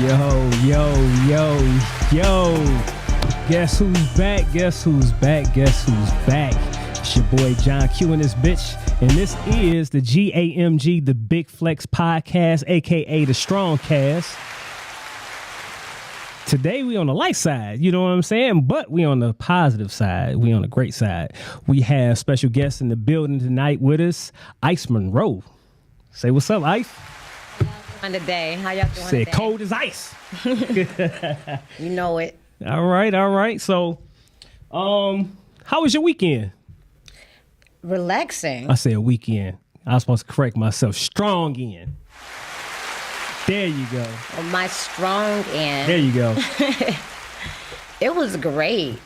Yo. Guess who's back? Guess who's back? It's your boy John Q in this bitch. And this is the GAMG, the Big Flex Podcast, a.k.a. the Strongcast. Today we on the light side, you know what I'm saying? But we on the positive side. We on the great side. We have special guests in the building tonight with us, Ice MUNROE. Say what's up, Ice. On the day. How y'all doing today? Cold as ice. You know it. All right. So, how was your weekend? Relaxing. I said weekend. I was supposed to correct myself. Strong in. There you go. Well, my strong end. There you go. It was great.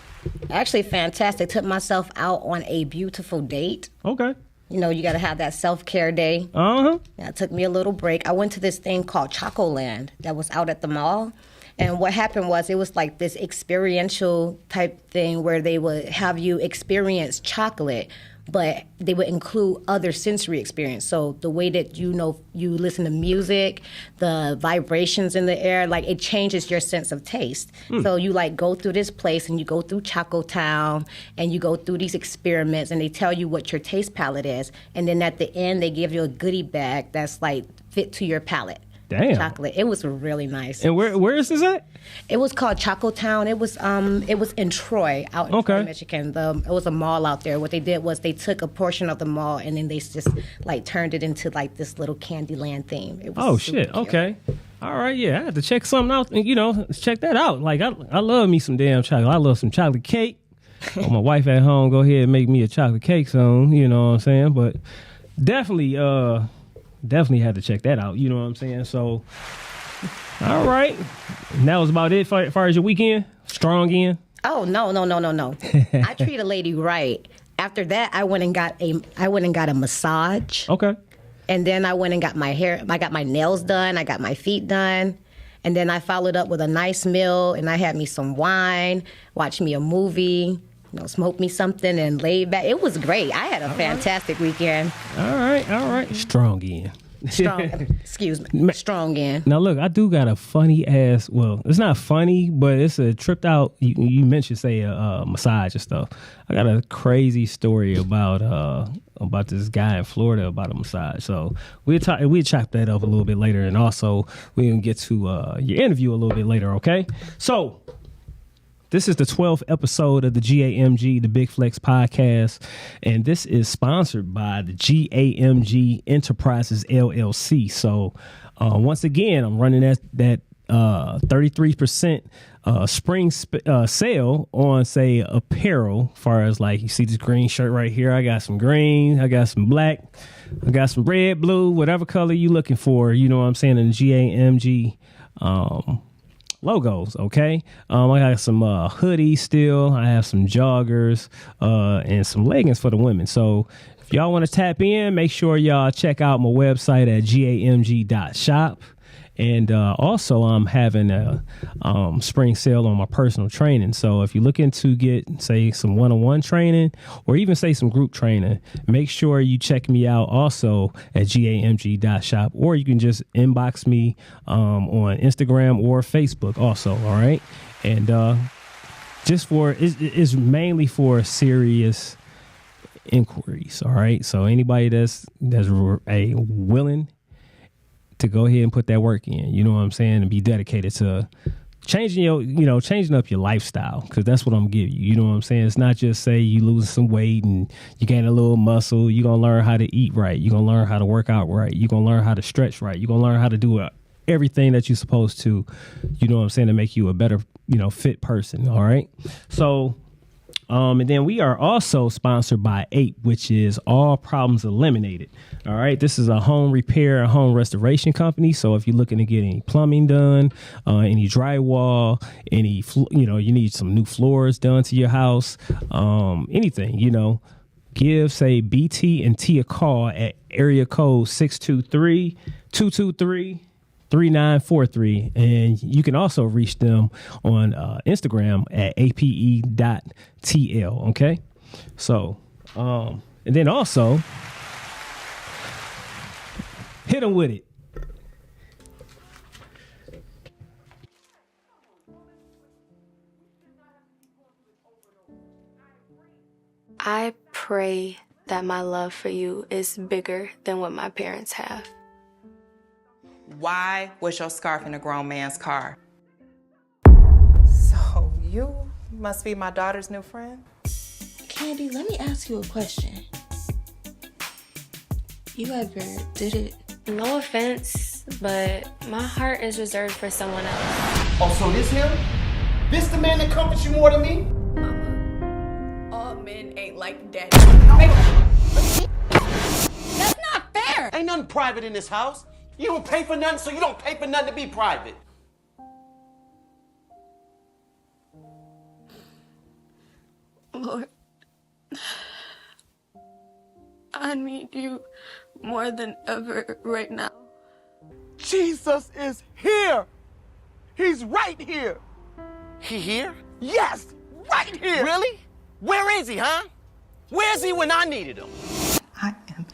Actually fantastic. Took myself out on a beautiful date. Okay. You know, you got to have that self-care day. Uh-huh. Yeah, it took me a little break. I went to this thing called Chocoland that was out at the mall. And what happened was it was like this experiential type thing where they would have you experience chocolate, but they would include other sensory experience. So the way that you listen to music, the vibrations in the air, like it changes your sense of taste. So you like go through this place and you go through Choco Town and you go through these experiments and they tell you what your taste palette is. And then at the end, they give you a goodie bag that's like fit to your palate. Damn. Chocolate. It was really nice. And where is this at? It was called Choco Town. It was in Troy, out in Troy, Michigan. It was a mall out there. What they did was they took a portion of the mall and then they just like turned it into like this little Candyland theme. It was super cute. Okay. All right, yeah, I had to check something out and check that out. Like I love me some damn chocolate. I love some chocolate cake. My wife at home, go ahead and make me a chocolate cake soon, you know what I'm saying? But definitely had to check that out, you know what I'm saying? So, all right. And that was about it as far as your weekend? Strong in? Oh, no. I treat a lady right. After that, I went and got a massage. Okay. And then I went and got my hair, I got my nails done, I got my feet done. And then I followed up with a nice meal and I had me some wine, watched me a movie, smoked me something and laid back. It was great. I had a fantastic weekend. All right. Strong in. Strong in. Now, look, I do got a funny ass, well, it's not funny, but it's a tripped out, you mentioned, say, a massage and stuff. I got a crazy story about this guy in Florida about a massage. So we'll chop that up a little bit later. And also, we're going to get to your interview a little bit later, okay? So, this is the 12th episode of the GAMG, the Big Flex Podcast, and this is sponsored by the GAMG Enterprises, LLC. So, once again, I'm running that 33% spring sale on, say, apparel, as far as, like, you see this green shirt right here. I got some green, I got some black, I got some red, blue, whatever color you looking for, you know what I'm saying, in the GAMG logos, okay? I got some hoodies still. I have some joggers and some leggings for the women. So if y'all want to tap in, make sure y'all check out my website at gamg.shop. And also, I'm having a spring sale on my personal training. So if you're looking to get, say, some one-on-one training or even, say, some group training, make sure you check me out also at gamg.shop, or you can just inbox me on Instagram or Facebook also, all right? And it's mainly for serious inquiries, all right? So anybody that's a willing to go ahead and put that work in, you know what I'm saying, and be dedicated to changing up your lifestyle, because that's what I'm giving you, you know what I'm saying? It's not just say you losing some weight and you gain a little muscle. You're going to learn how to eat right. You're going to learn how to work out right. You're going to learn how to stretch right. You're going to learn how to do everything that you're supposed to, you know what I'm saying, to make you a better, fit person, all right? So, and then we are also sponsored by APE, which is All Problems Eliminated. All right. This is a home repair and home restoration company. So if you're looking to get any plumbing done, any drywall, you need some new floors done to your house, anything, give, say, BT and T a call at area code 623-223-3943. And you can also reach them on Instagram at ape.tl. Okay. So, and then also hit them with it. I pray that my love for you is bigger than what my parents have. Why was your scarf in a grown man's car? So you must be my daughter's new friend? Candy, let me ask you a question. You ever did it? No offense, but my heart is reserved for someone else. Oh, so this him? This the man that comforts you more than me? Mama, all men ain't like daddy. That's not fair! Ain't nothing private in this house. You don't pay for nothing, so you don't pay for nothing to be private. Lord, I need you more than ever right now. Jesus is here. He's right here. He here? Yes, right here. Really? Where is he, huh? Where's he when I needed him? I am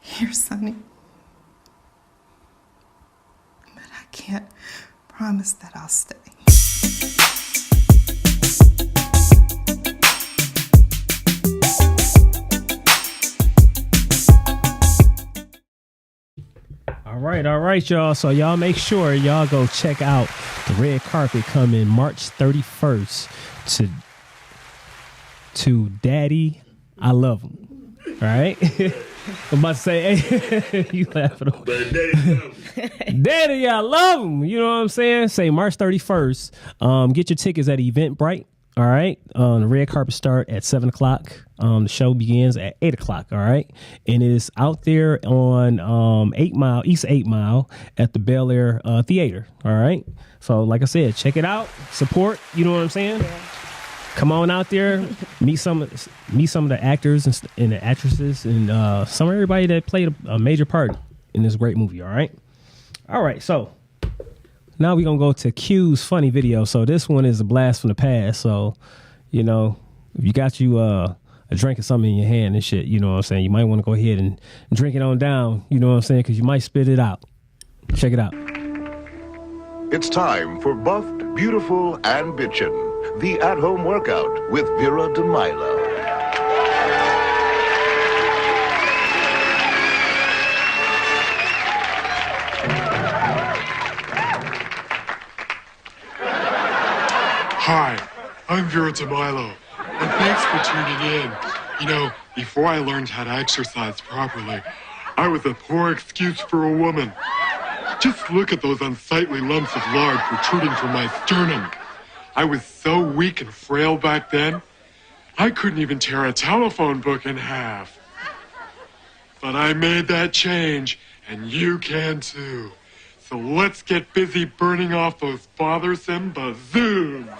here, Sonny. But I can't promise that I'll stay. All right, y'all. So y'all make sure y'all go check out the red carpet coming March 31st to Daddy, I Love Him. All right. I'm about to say, hey, you laughing. But Daddy, Daddy, I love him. You know what I'm saying? Say March 31st. Get your tickets at Eventbrite. All right. The red carpet start at 7 o'clock. The show begins at 8 o'clock. All right. And it is out there on 8 Mile, East 8 Mile at the Bel Air Theater. All right. So like I said, check it out. Support. You know what I'm saying? Yeah. Come on out there. meet some of the actors and the actresses and some of everybody that played a major part in this great movie. All right. All right. So now we're going to go to Q's funny video. So this one is a blast from the past. So, you know, if you got you a drink or something in your hand and shit, you know what I'm saying? You might want to go ahead and drink it on down, you know what I'm saying? Because you might spit it out. Check it out. It's time for Buffed, Beautiful, and Bitchin', the at-home workout with Vera DeMilo. Hi, I'm Vera DeMilo, and thanks for tuning in. You know, before I learned how to exercise properly, I was a poor excuse for a woman. Just look at those unsightly lumps of lard protruding from my sternum. I was so weak and frail back then, I couldn't even tear a telephone book in half. But I made that change, and you can too. So let's get busy burning off those bothersome bazooms.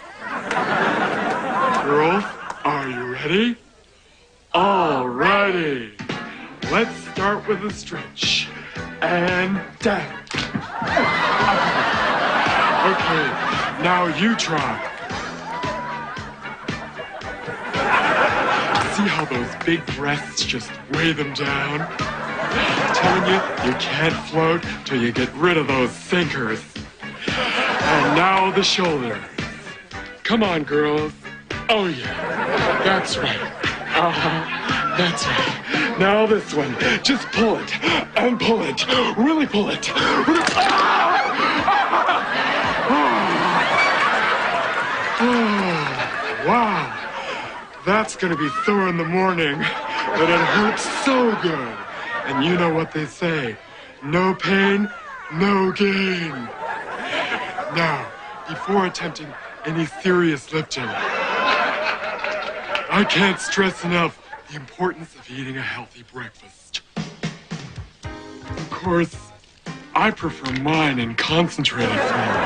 Girls, are you ready? All righty. Let's start with a stretch. And down. Okay, now you try. See how those big breasts just weigh them down? I'm telling you, you can't float till you get rid of those sinkers. And now the shoulders. Come on, girls. Oh, yeah. That's right. That's right. Now this one. Just pull it. And pull it. Really pull it. Oh, wow. That's going to be sore in the morning, but it hurts so good. And you know what they say. No pain, no gain. Now, before attempting any serious lifting, I can't stress enough the importance of eating a healthy breakfast. Of course, I prefer mine in concentrated form.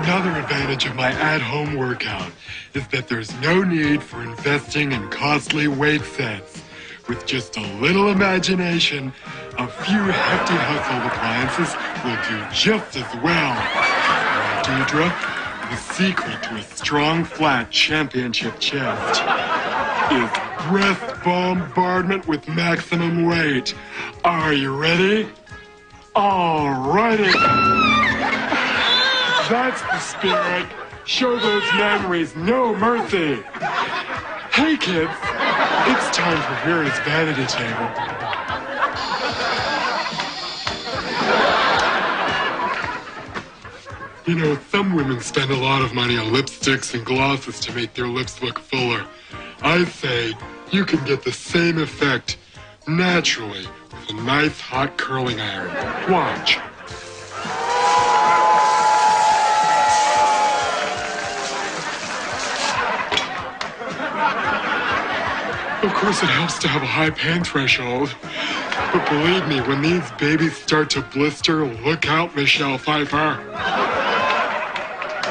Another advantage of my at-home workout is that there's no need for investing in costly weight sets. With just a little imagination, a few hefty household appliances will do just as well. Now, Deidre, the secret to a strong, flat championship chest is breast bombardment with maximum weight. Are you ready? All righty. That's the spirit. Show those memories no mercy. Hey, kids. It's time for Vera's vanity table. You know, some women spend a lot of money on lipsticks and glosses to make their lips look fuller. I say you can get the same effect naturally with a nice hot curling iron. Watch. Of course, it helps to have a high pan threshold. But believe me, when these babies start to blister, look out, Michelle Pfeiffer.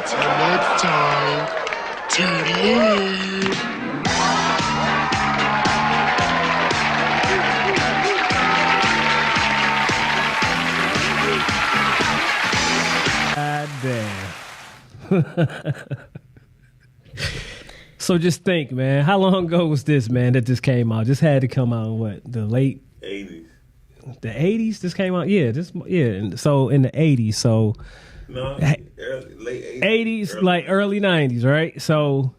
Till next time, toodaloo. God damn. So just think, man, how long ago was this, man, that this came out? This had to come out in what, the late 80s. The 80s this came out? Yeah, and so in the 80s, so No, late 80s, like early 90s, right? So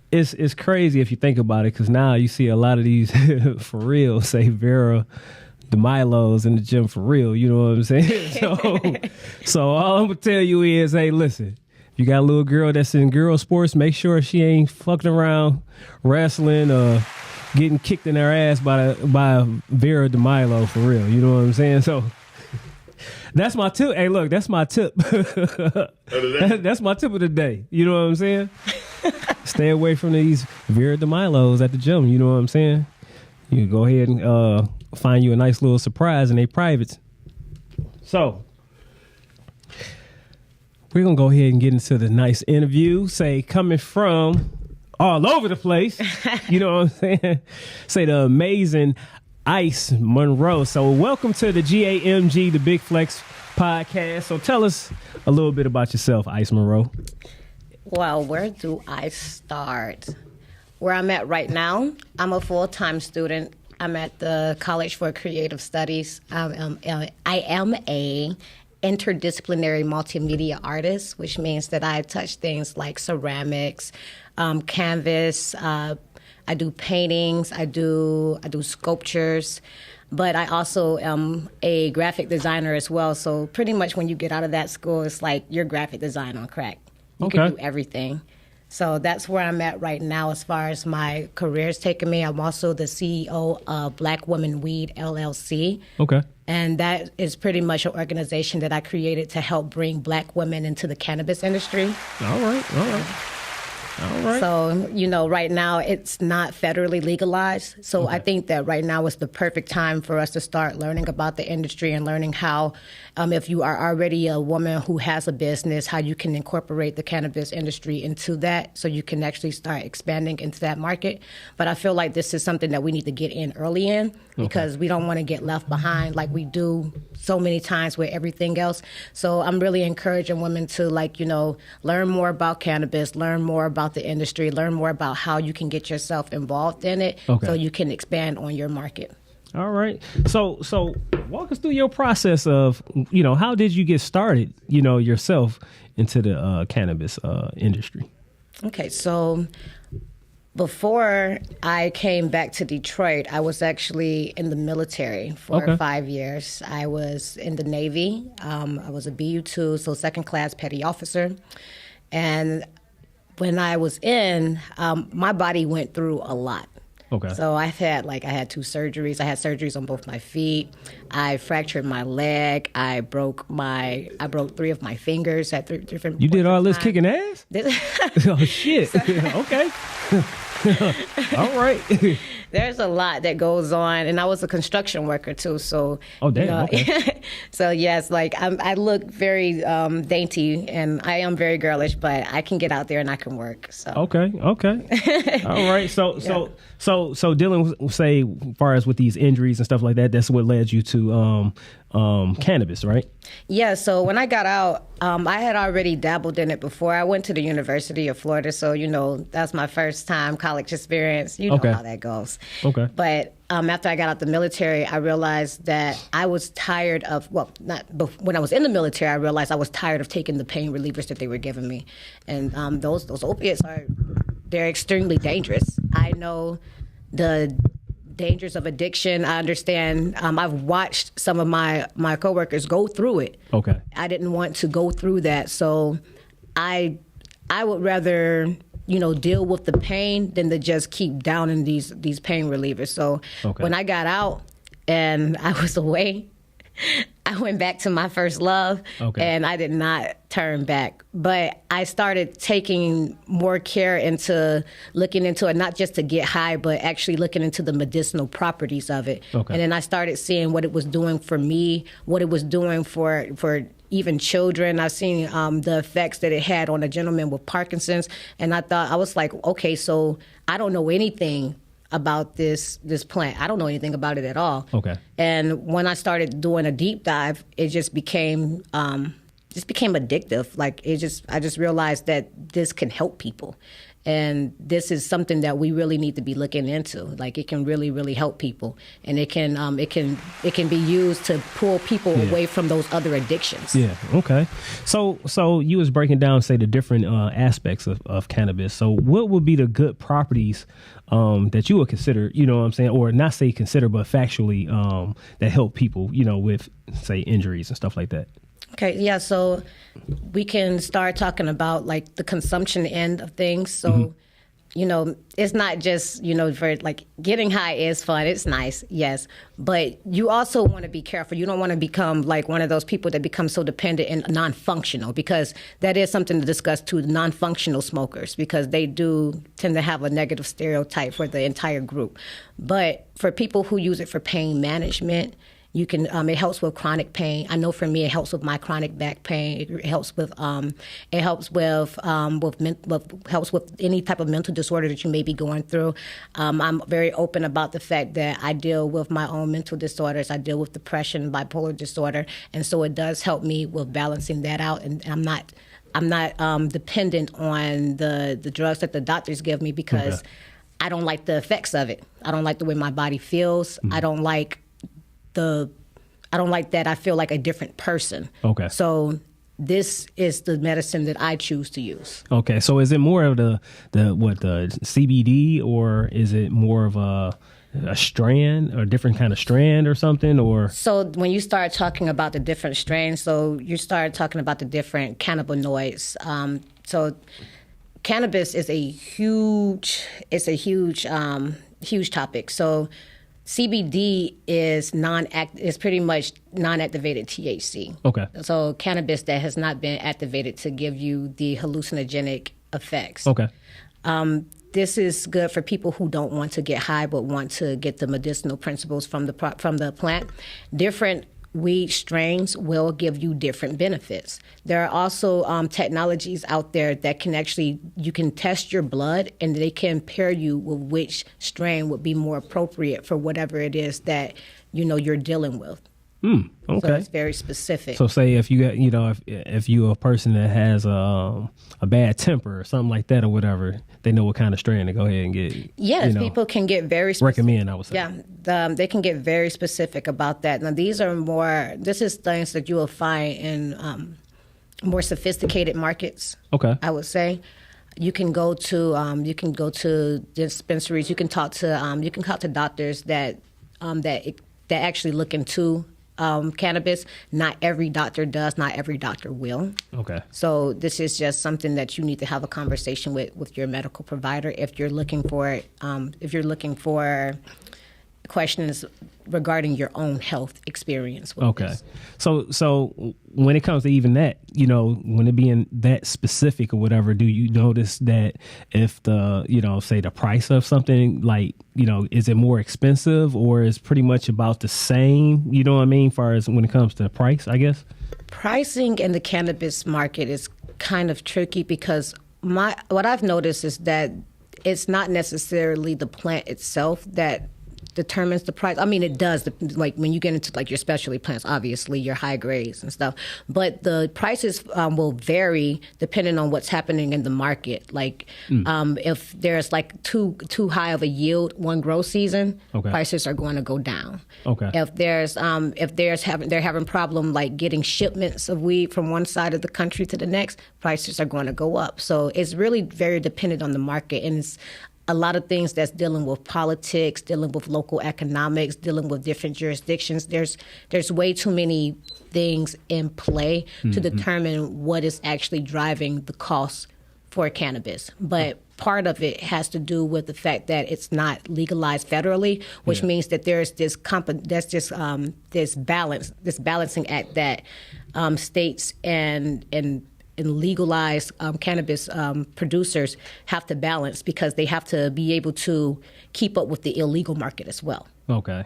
it's crazy if you think about it, because now you see a lot of these for real, say Vera DeMilo's in the gym for real, you know what I'm saying? So all I'm gonna tell you is, hey, listen, if you got a little girl that's in girl sports, make sure she ain't fucking around wrestling or getting kicked in her ass by Vera DeMilo for real, you know what I'm saying? So that's my tip. Hey, look, that's my tip. That's my tip of the day. You know what I'm saying? Stay away from these Vera DeMilos at the gym. You know what I'm saying? You go ahead and find you a nice little surprise in their privates. So we're going to go ahead and get into the nice interview. Say, coming from all over the place. You know what I'm saying? Say the amazing Ice MUNROE. So welcome to the GAMG, the Big Flex podcast. So tell us a little bit about yourself, Ice MUNROE. Well, where do I start? Where I'm at right now, I'm a full-time student. I'm at the College for Creative Studies. I am a interdisciplinary multimedia artist, which means that I touch things like ceramics, canvas, I do paintings, I do sculptures, but I also am a graphic designer as well. So pretty much when you get out of that school, it's like you're graphic design on crack. You can do everything. So that's where I'm at right now as far as my career's taken me. I'm also the CEO of Blackwomenweedllc. Okay. And that is pretty much an organization that I created to help bring Black women into the cannabis industry. All right. So, you know, right now it's not federally legalized. So I think that right now is the perfect time for us to start learning about the industry and learning how, if you are already a woman who has a business, how you can incorporate the cannabis industry into that so you can actually start expanding into that market. But I feel like this is something that we need to get in early in because we don't want to get left behind like we do so many times with everything else. So I'm really encouraging women to, like, you know, learn more about cannabis, learn more about the industry, learn more about how you can get yourself involved in it so you can expand on your market. All right. So walk us through your process of, you know, how did you get started, you know, yourself into the cannabis industry? Okay, so before I came back to Detroit, I was actually in the military for 5 years. I was in the Navy. I was a BU-2, so second class petty officer. And when I was in, my body went through a lot. Okay. So I had 2 surgeries. I had surgeries on both my feet. I fractured my leg. I broke 3 of my fingers at 3 different. You did all this kicking ass? Oh shit. Okay. All right. There's a lot that goes on, and I was a construction worker too. So damn. You know, Okay. So yes, like I look very dainty, and I am very girlish, but I can get out there and I can work. So Okay. All right. So dealing with, say, as far as with these injuries and stuff like that, that's what led you to cannabis, right? Yeah, so when I got out, I had already dabbled in it before. I went to the University of Florida, so, that's my first time college experience. You know how that goes. Okay. But after I got out the military, I realized that I was tired of, when I was in the military, I realized I was tired of taking the pain relievers that they were giving me. And those opiates they're extremely dangerous. I know the dangers of addiction. I understand. I've watched some of my coworkers go through it. Okay. I didn't want to go through that, so I would rather deal with the pain than to just keep downing these pain relievers. So when I got out and I was away, I went back to my first love, and I did not turn back. But I started taking more care into looking into it, not just to get high, but actually looking into the medicinal properties of it. And then I started seeing what it was doing for me, what it was doing for even children. I've seen the effects that it had on a gentleman with Parkinson's, and I was like, okay, so I don't know anything about this plant. I don't know anything about it at all. Okay. And when I started doing a deep dive, it just became addictive. Like I just realized that this can help people. And this is something that we really need to be looking into. Like it can really, really help people, and it can be used to pull people away from those other addictions. Yeah. Okay. So you was breaking down, say, the different aspects of cannabis. So what would be the good properties that you would consider? You know what I'm saying, or not say consider, but factually that help people. With say injuries and stuff like that. Okay, yeah, so we can start talking about like the consumption end of things. So, it's not just, for like getting high is fun. It's nice, yes. But you also want to be careful. You don't want to become like one of those people that become so dependent and non-functional, because that is something to discuss too, non-functional smokers, because they do tend to have a negative stereotype for the entire group. With for people who use it for pain management, you can. It helps with chronic pain. I know for me, it helps with my chronic back pain. It helps with. Helps with any type of mental disorder that you may be going through. I'm very open about the fact that I deal with my own mental disorders. I deal with depression, bipolar disorder, and so it does help me with balancing that out. And I'm not dependent on the drugs that the doctors give me, because I don't like the effects of it. I don't like the way my body feels. I don't like that I feel like a different person. Okay. So this is the medicine that I choose to use. Okay. So is it more of the CBD, or is it more of a strand, or different kind of strand or something? Or so when you start talking about the different strains, so you start talking about the different cannabinoids. So cannabis is a huge topic. So CBD is pretty much non-activated THC. Okay. So cannabis that has not been activated to give you the hallucinogenic effects. Okay. This is good for people who don't want to get high but want to get the medicinal principles from the plant. Different weed strains will give you different benefits. There are also technologies out there that can you can test your blood, and they can pair you with which strain would be more appropriate for whatever it is that you're dealing with. Okay. So it's very specific. So say if you got, if you're a person that has a bad temper or something like that or whatever, they know what kind of strain to go ahead and get. Yes, people can get very specific. Recommend, I would say. Yeah, they can get very specific about that. Now this is things that you will find in more sophisticated markets. Okay. I would say. You can go to dispensaries. You can talk to doctors that actually look into cannabis. Not every doctor does. Not every doctor will. Okay. So this is just something that you need to have a conversation with your medical provider if you're looking for questions regarding your own health experience with this. So when it comes to even that, when it being that specific or whatever, do you notice that if say the price of something, like, is it more expensive, or is pretty much about the same, you know what I mean, far as when it comes to price, I guess? Pricing in the cannabis market is kind of tricky, because what I've noticed is that it's not necessarily the plant itself that determines the price. I mean, it does. Like when you get into like your specialty plants, obviously your high grades and stuff. But the prices will vary depending on what's happening in the market. Like if there's like too high of a yield one grow season, prices are going to go down. Okay. If they're having problem like getting shipments of weed from one side of the country to the next, prices are going to go up. So it's really very dependent on the market, and it's a lot of things that's dealing with politics, dealing with local economics, dealing with different jurisdictions. There's way too many things in play to determine what is actually driving the cost for cannabis. But part of it has to do with the fact that it's not legalized federally, which means that there's this balancing act that states and legalized cannabis producers have to balance, because they have to be able to keep up with the illegal market as well. Okay.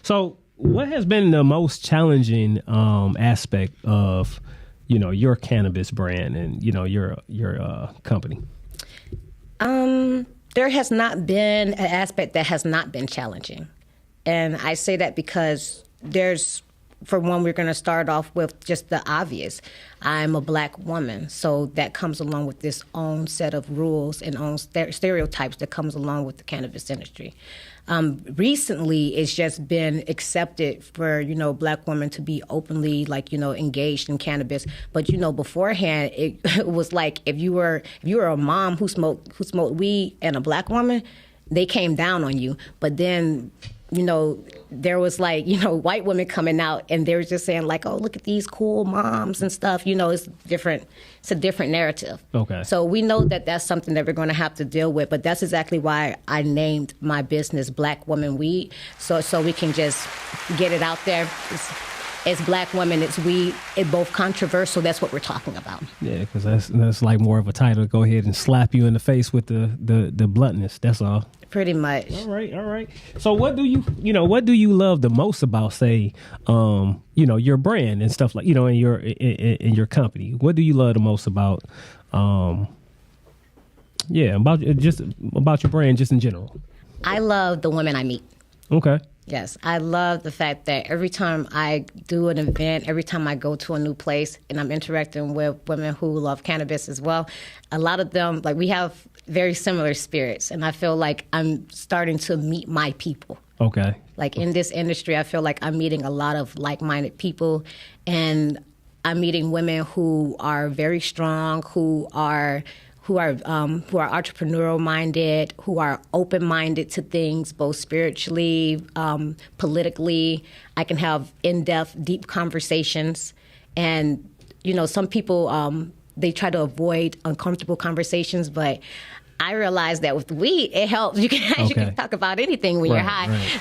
So what has been the most challenging aspect of, your cannabis brand and, your company? There has not been an aspect that has not been challenging. And I say that because for one, we're going to start off with just the obvious. I'm a Black woman, so that comes along with this own set of rules and own stereotypes that comes along with the cannabis industry. Recently, it's just been accepted for, Black women to be openly, engaged in cannabis. But, beforehand, it was like if you were a mom who smoked weed and a Black woman, they came down on you. But then, there was white women coming out and they were just saying like, oh, look at these cool moms and stuff. It's different. It's a different narrative. Okay. So we know that that's something that we're going to have to deal with. But that's exactly why I named my business Black Women Weed. So we can just get it out there. It's Black women, it's weed, it's both controversial. That's what we're talking about. Yeah, because that's like more of a title to go ahead and slap you in the face with the bluntness. That's all. Pretty much. All right. So what do you love the most about, say, your brand and stuff like, in your company? What do you love the most about, about your brand just in general? I love the women I meet. Okay. Yes, I love the fact that every time I do an event, every time I go to a new place and I'm interacting with women who love cannabis as well, a lot of them, we have very similar spirits, and I feel like I'm starting to meet my people. Okay. In this industry, I feel like I'm meeting a lot of like-minded people, and I'm meeting women who are very strong, who are entrepreneurial minded, who are open minded to things, both spiritually, politically. I can have in-depth, deep conversations. And, some people, they try to avoid uncomfortable conversations, but I realize that with weed, it helps. You can talk about anything when you're high. Right.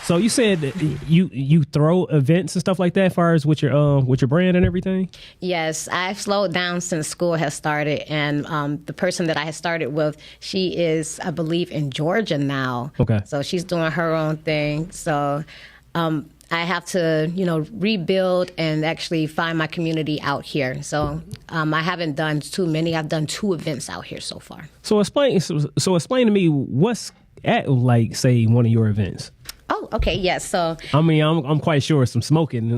So you said that you throw events and stuff like that, as far as with your brand and everything? Yes, I've slowed down since school has started, and the person that I had started with, she is, I believe, in Georgia now. Okay. So she's doing her own thing. So I have to, rebuild and actually find my community out here. So I haven't done too many. I've done 2 events out here so far. So explain to me what's at, say, one of your events. Oh, okay, yes. So I mean, I'm quite sure some smoking,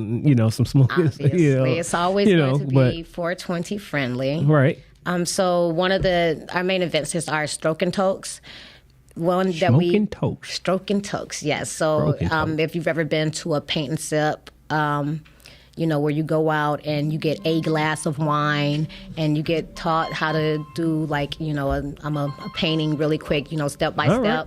some smoking. Obviously, it's always going to be 420 friendly, right? So one of our main events is our Stroke and Tokes. Stroking Tokes, yes. So if you've ever been to a paint and sip, where you go out and you get a glass of wine and you get taught how to do I'm a painting really quick, step by step. Right.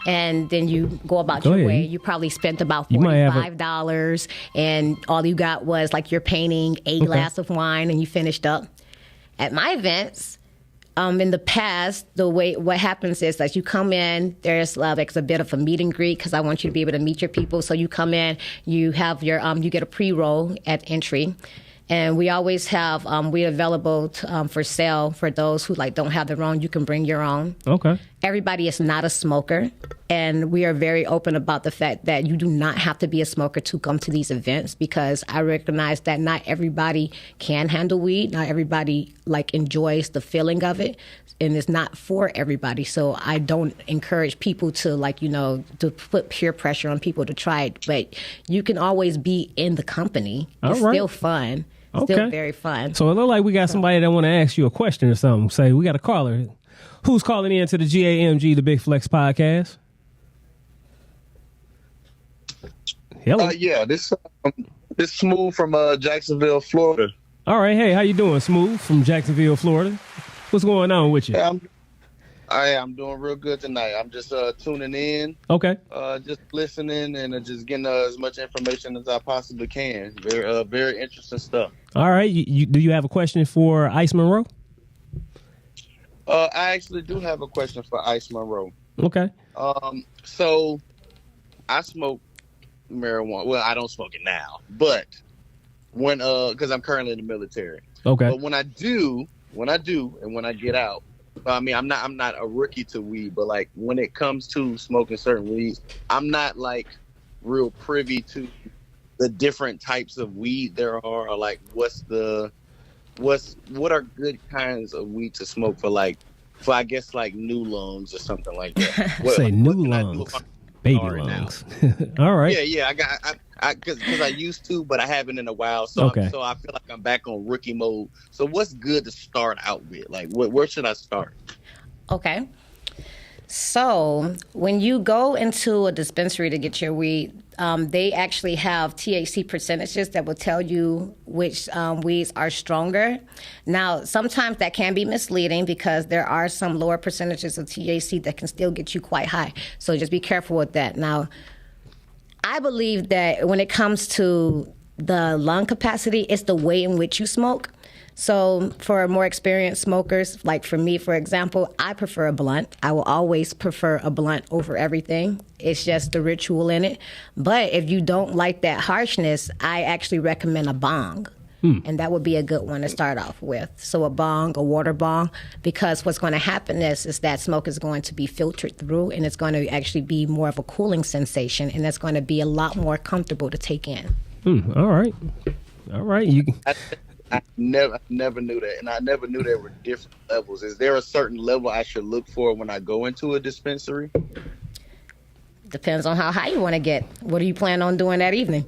And then you go about your way. You probably spent about $45 and all you got was you're painting a glass of wine and you finished up. At my events, in the past, what happens is that you come in, there's it's a bit of a meet and greet because I want you to be able to meet your people. So you come in, you have your you get a pre-roll at entry. And we always have we're available for sale for those who don't have their own. You can bring your own. Okay. everybody is not a smoker, and we are very open about the fact that you do not have to be a smoker to come to these events, because I recognize that not everybody can handle weed. Not everybody enjoys the feeling of it, and it's not for everybody. So I don't encourage people to to put peer pressure on people to try it. But you can always be in the company. It's still fun. Okay. Still very fun. So it look like we got somebody that want to ask you a question or something. Say we got a caller. Who's calling in to the GAMG, the Big Flex podcast? Hello. Yeah, this Smooth from Jacksonville, Florida. All right. Hey, how you doing, Smooth from Jacksonville, Florida? What's going on with you? Yeah, I'm doing real good tonight. I'm just tuning in. Okay. Just listening and just getting as much information as I possibly can. Very interesting stuff. All right. Do you have a question for Ice MUNROE? I actually do have a question for Ice MUNROE. Okay. So I smoke marijuana. Well, I don't smoke it now, but when because I'm currently in the military. Okay. But when I do, and when I get out, I mean, I'm not a rookie to weed, but when it comes to smoking certain weeds, I'm not real privy to the different types of weed there are, or what are good kinds of weed to smoke for I guess new lungs or something like that. Say new lungs, baby lungs. All right. Yeah. Because I used to, but I haven't in a while. So okay. So I feel like I'm back on rookie mode. So what's good to start out with? Where should I start? Okay. So when you go into a dispensary to get your weed, they actually have THC percentages that will tell you which weeds are stronger. Now, sometimes that can be misleading because there are some lower percentages of THC that can still get you quite high. So just be careful with that. Now, I believe that when it comes to the lung capacity, it's the way in which you smoke. So for more experienced smokers, like for me, for example, I prefer a blunt. I will always prefer a blunt over everything. It's just the ritual in it. But if you don't like that harshness, I actually recommend a bong. And that would be a good one to start off with. So a bong, a water bong, because what's going to happen is that smoke is going to be filtered through, and it's going to actually be more of a cooling sensation, and that's going to be a lot more comfortable to take in. All right. I never knew that, and I never knew there were different levels. Is there a certain level I should look for when I go into a dispensary? Depends on how high you want to get. What do you plan on doing that evening?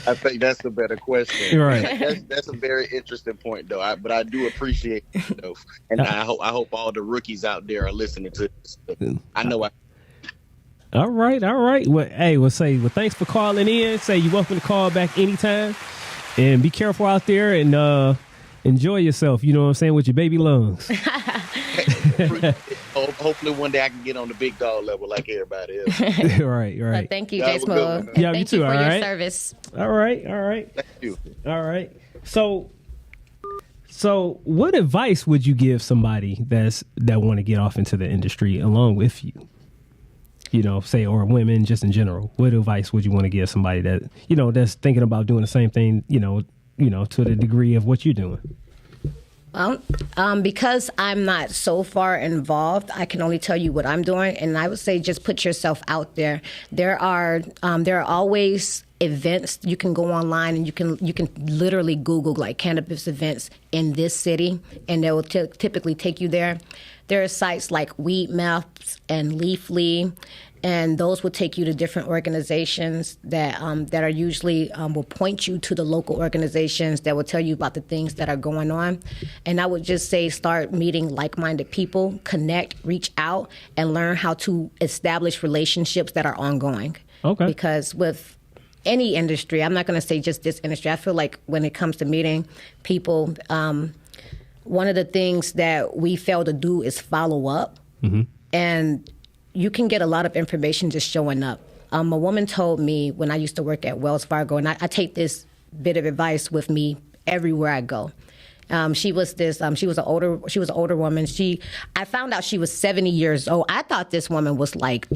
I think that's a better question. Right. That's a very interesting point, though. But I do appreciate it, though. And I hope all the rookies out there are listening to this. I know I. All right. Well, thanks for calling in. Say you're welcome to call back anytime. And be careful out there and enjoy yourself, you know what I'm saying, with your baby lungs. Hopefully one day I can get on the big dog level like everybody else. Right. Well, thank you, J Smooth. Yeah, thank you too. You for all your right. service. All right. Thank you. All right. So what advice would you give somebody that want to get off into the industry along with you? You know, say, or women just in general. What advice would you want to give somebody that, that's thinking about doing the same thing, to the degree of what you're doing? Because I'm not so far involved, I can only tell you what I'm doing, and I would say just put yourself out there. There are always events. You can go online and you can literally Google cannabis events in this city, and they will typically take you there. There are sites like Weed Maps and Leafly, and those will take you to different organizations that are usually will point you to the local organizations that will tell you about the things that are going on. And I would just say start meeting like-minded people, connect, reach out, and learn how to establish relationships that are ongoing. Okay. Because with any industry, I'm not going to say just this industry, I feel like when it comes to meeting people, one of the things that we fail to do is follow up. Mm-hmm. And you can get a lot of information just showing up. A woman told me when I used to work at Wells Fargo, and I take this bit of advice with me everywhere I go. She was an older woman. I found out she was 70 years old. I thought this woman was like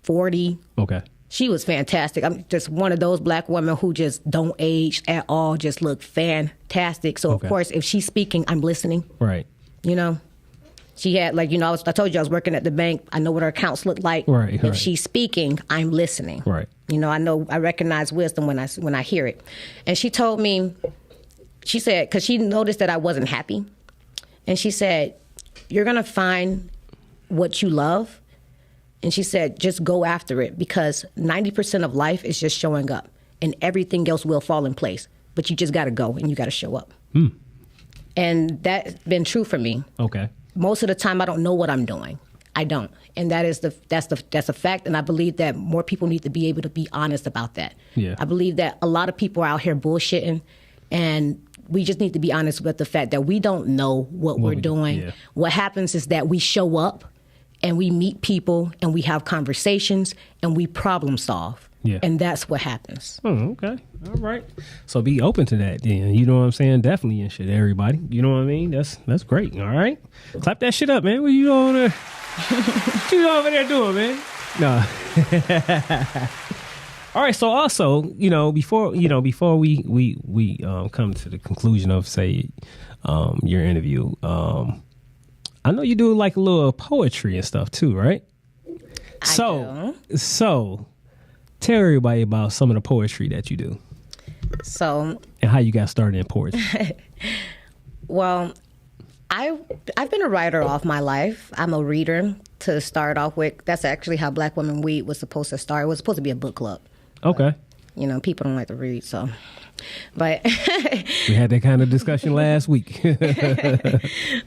40. Okay. She was fantastic. I'm just one of those black women who just don't age at all, just look fantastic. So, okay. Of course, if she's speaking, I'm listening. Right. You know? She had, like, I told you I was working at the bank. I know what her accounts look like. Right. If she's speaking, I'm listening. Right. I recognize wisdom when I hear it. And she told me, she said, because she noticed that I wasn't happy. And she said, you're going to find what you love. And she said, just go after it, because 90% of life is just showing up, and everything else will fall in place. But you just got to go, and you got to show up. And that's been true for me. Okay. Most of the time, I don't know what I'm doing. I don't. And that's a fact. And I believe that more people need to be able to be honest about that. Yeah. I believe that a lot of people are out here bullshitting, and we just need to be honest with the fact that we don't know what we're doing. Yeah. What happens is that we show up and we meet people and we have conversations and we problem solve. Yeah. And that's what happens. Oh, okay. All right. So be open to that then. You know what I'm saying? Definitely and shit, everybody. You know what I mean? That's great. All right. Clap that shit up, man. What you over there doing, man? No. All right. So also, before we come to the conclusion of, say, your interview, I know you do like a little poetry and stuff too, right? So tell everybody about some of the poetry that you do. So, and how you got started in poetry. Well, I've been a writer all my life. I'm a reader to start off with. That's actually how Black Women Weed was supposed to start. It was supposed to be a book club. Okay. But, people don't like to read, so. But we had that kind of discussion last week.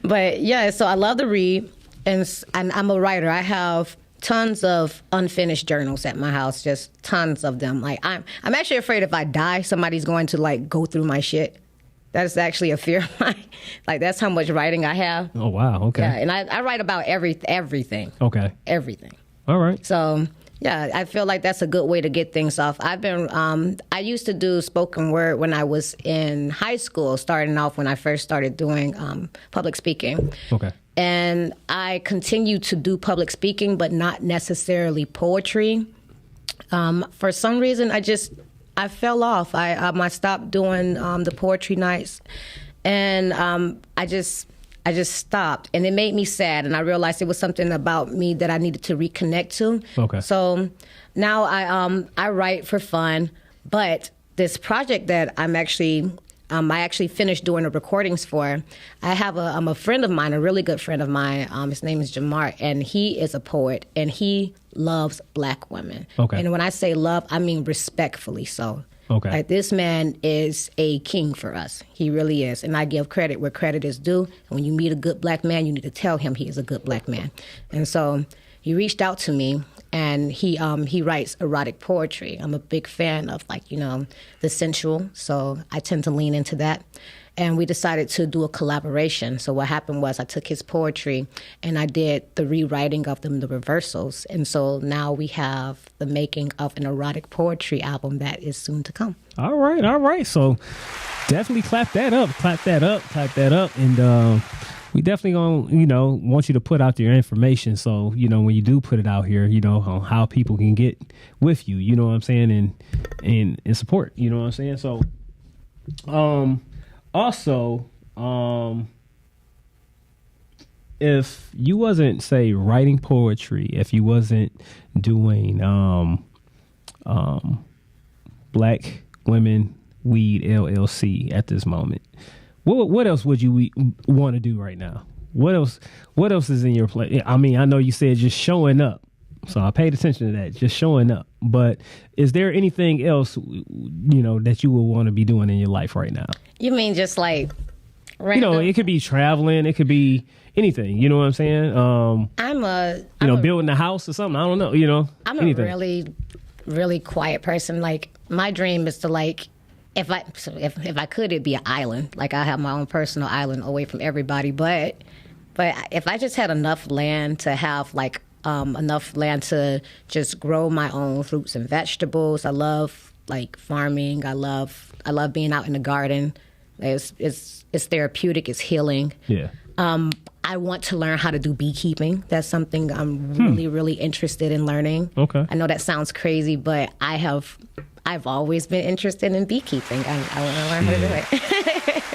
But yeah, so I love to read, and I'm a writer. I have tons of unfinished journals at my house, just tons of them. Like I'm actually afraid if I die, somebody's going to like go through my shit. That is actually a fear of mine. Like that's how much writing I have. Oh wow, okay. Yeah, and I write about everything. Okay. Everything. All right. So yeah, I feel like that's a good way to get things off. I used to do spoken word when I was in high school, starting off when I first started doing public speaking. Okay. And I continue to do public speaking, but not necessarily poetry. For some reason, I fell off. I stopped doing the poetry nights, and I just stopped, and it made me sad. And I realized it was something about me that I needed to reconnect to. Okay. So now I write for fun, but this project that I actually finished doing the recordings for. I'm a friend of mine, a really good friend of mine. His name is Jamar, and he is a poet, and he loves Black women. Okay. And when I say love, I mean respectfully so. Okay. Like this man is a king for us. He really is. And I give credit where credit is due. And when you meet a good Black man, you need to tell him he is a good Black man. And so he reached out to me, and he writes erotic poetry. I'm a big fan of the sensual, so I tend to lean into that. And we decided to do a collaboration. So what happened was I took his poetry and I did the rewriting of them, the reversals. And so now we have the making of an erotic poetry album that is soon to come. All right. So definitely clap that up. And we definitely gonna, want you to put out your information. So, when you do put it out here, on how people can get with you, you know what I'm saying? And support, you know what I'm saying? So, also, if you wasn't, say, writing poetry, if you wasn't doing Black Women Weed LLC at this moment, what else would you want to do right now? What else is in your play? I mean, I know you said just showing up, so I paid attention to that, just showing up. But is there anything else, that you would want to be doing in your life right now? You mean just like random? It could be traveling, it could be anything. You know what I'm saying? Building a house or something. I don't know. I'm anything. A really, really quiet person. Like my dream is to if I could, it'd be an island. Like I have my own personal island away from everybody. But if I just had enough land to have enough land to just grow my own fruits and vegetables. I love farming. I love being out in the garden. It's therapeutic. It's healing. Yeah. I want to learn how to do beekeeping. That's something I'm really, really interested in learning. Okay. I know that sounds crazy, but I've always been interested in beekeeping. I want to learn how to do it.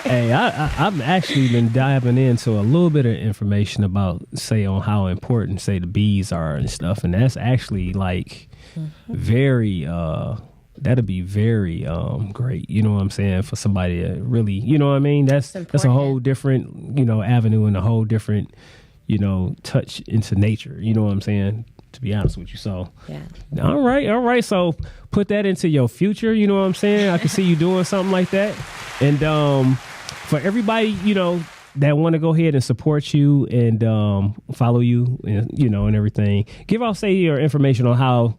Hey, I've actually been diving into a little bit of information about, say, on how important, say, the bees are and stuff, and that's actually like very. That'd be very great. You know what I'm saying? For somebody to really, you know what I mean? That's a whole different, avenue and a whole different, touch into nature. You know what I'm saying? To be honest with you. So, yeah. All right. So put that into your future. You know what I'm saying? I can see you doing something like that. And for everybody, that want to go ahead and support you and follow you, and, and everything, give out, say, your information on how,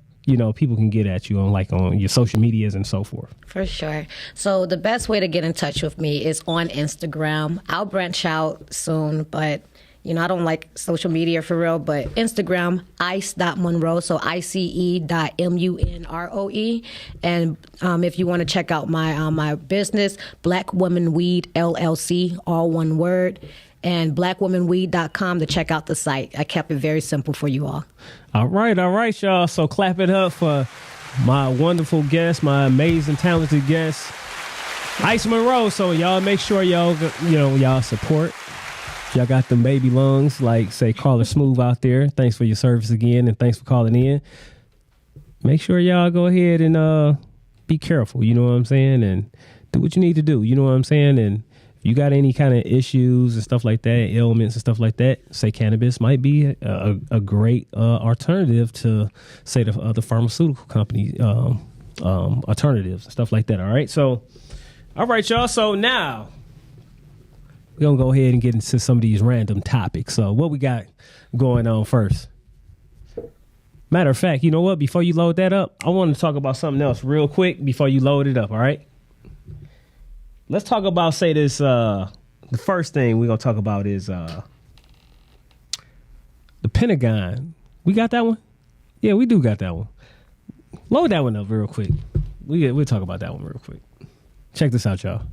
people can get at you on your social medias and so forth. For sure. So the best way to get in touch with me is on Instagram. I'll branch out soon, but I don't like social media for real, but Instagram, ice.munroe, so ice.munroe. And if you want to check out my business, Blackwomenweedllc, all one word, and blackwomenweed.com to check out the site. I kept it very simple for you all. All right, y'all. So clap it up for my wonderful guest, my amazing, talented guest, Ice MUNROE. So y'all make sure y'all support. Y'all got them baby lungs, like, say, Carla Smooth out there. Thanks for your service again, and thanks for calling in. Make sure y'all go ahead and be careful, you know what I'm saying, and do what you need to do, you know what I'm saying, and if you got any kind of issues and stuff like that, ailments and stuff like that, say cannabis might be a great alternative to, say, the other pharmaceutical company alternatives and stuff like that, all right? So, all right, y'all, so now we're going to go ahead and get into some of these random topics. So what we got going on first? Matter of fact, you know what? Before you load that up, I want to talk about something else real quick before you load it up, all right? Let's talk about, say, this. The first thing we're going to talk about is the Pentagon. We got that one? Yeah, we do got that one. Load that one up real quick. We'll talk about that one real quick. Check this out, y'all.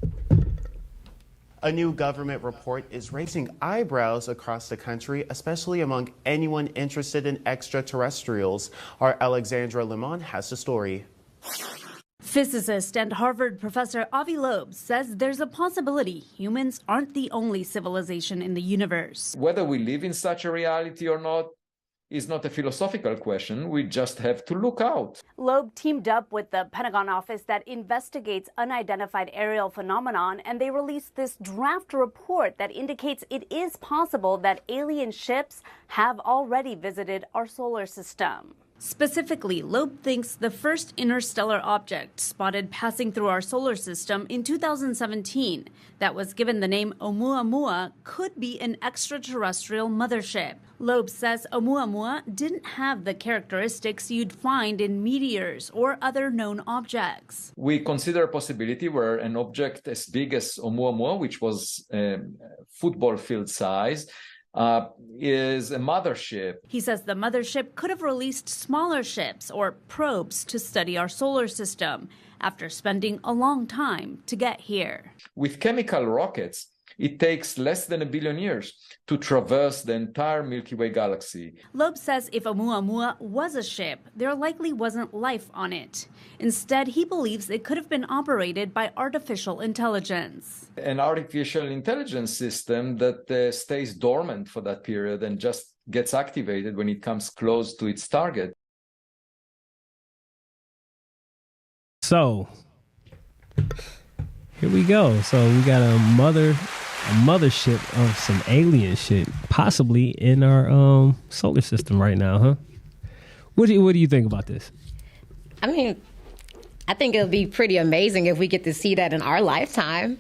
A new government report is raising eyebrows across the country, especially among anyone interested in extraterrestrials. Our Alexandra Limon has the story. Physicist and Harvard professor Avi Loeb says there's a possibility humans aren't the only civilization in the universe. Whether we live in such a reality or not is not a philosophical question. We just have to look out. Loeb teamed up with the Pentagon office that investigates unidentified aerial phenomenon, and they released this draft report that indicates it is possible that alien ships have already visited our solar system. Specifically, Loeb thinks the first interstellar object spotted passing through our solar system in 2017 that was given the name Oumuamua could be an extraterrestrial mothership. Loeb says Oumuamua didn't have the characteristics you'd find in meteors or other known objects. We consider a possibility where an object as big as Oumuamua, which was football field size, is a mothership. He says the mothership could have released smaller ships or probes to study our solar system after spending a long time to get here. With chemical rockets, it takes less than 1 billion years to traverse the entire Milky Way galaxy. Loeb says if Oumuamua was a ship, there likely wasn't life on it. Instead, he believes it could have been operated by artificial intelligence. An artificial intelligence system that stays dormant for that period and just gets activated when it comes close to its target. So, here we go. So we got a mothership of some alien shit, possibly in our solar system right now, huh? What do you think about this? I mean, I think it'll be pretty amazing if we get to see that in our lifetime.